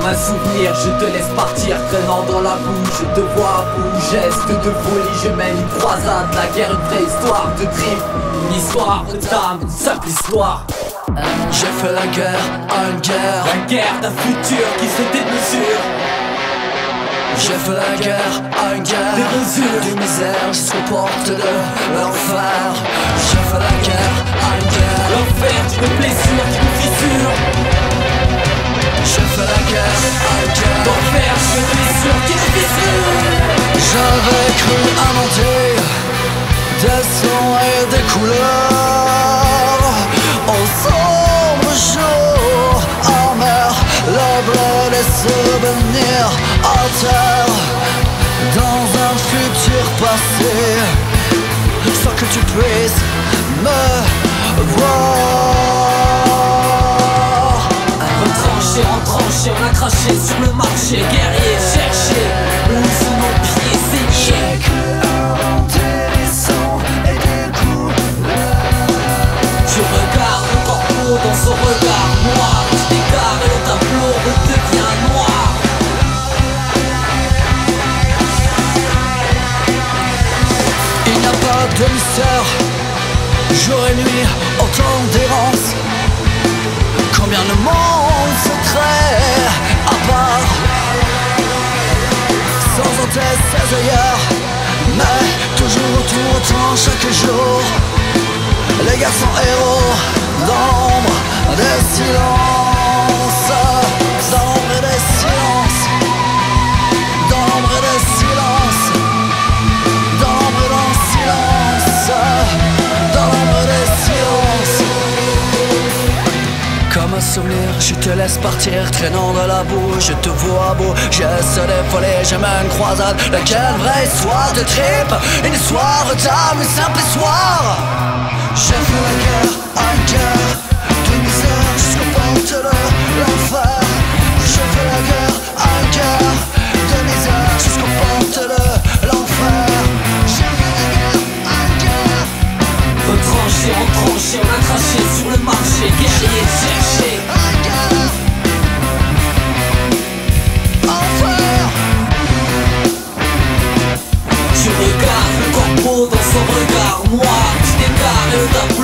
Comme un souvenir, je te laisse partir, traînant dans la boue. Je te vois à bout, geste de folie. Je mène une croisade, la guerre, une vraie histoire de trip. Une histoire de dame, une simple histoire. J'ai fait la guerre à une guerre. La guerre d'un futur qui se démesure. J'ai fait la guerre à une guerre. Des mesures, de misère jusqu'aux portes de l'enfer. J'ai fait la guerre à une guerre. l'enfer d'une blessure qui nous fissure. J'ai fait la guerre à une guerre. L'enfer d'une blessure qui nous fissure. J'avais cru inventer des sons et des couleurs. Au sombre jour amer, le bleu des souvenirs à terre. Dans un futur passé, sans que tu puisses me voir. Retranché, on a craché sur le marché. Guerrier, cherché, où sont nos pieds saignés. J'ai cru inventer des sons et des couleurs. Tu regardes le corbeau dans son regard noir. Tu t'égares et le tableau redevient noir. Il n'y a pas de mystère, jour et nuit, autant d'errance. Combien de monde secret à part, sans antecédents ailleurs, mais toujours autour autant chaque jour. Les garçons héros dans l'ombre des silences, dans l'ombre des silences, dans l'ombre des silences, dans l'ombre dans le silence, dans l'ombre des silences. Comme un souvenir, je te laisse partir, traînant de la boue, je te vois beau, geste d'effolé, je mène une croisade. Laquelle vraie histoire de trip, une histoire d'âme, une simple histoire. J'ai fait la guerre à une guerre, de misère jusqu'aux portes de l'enfer. J'ai fait la guerre à une guerre, de misère jusqu'aux portes de l'enfer. J'ai fait la guerre à une guerre. Retranché, retranché, on a craché sur le marché. Guerrier, cherché. Tu regardes le corbeau dans son regard noir. Tu t'égares et le tableau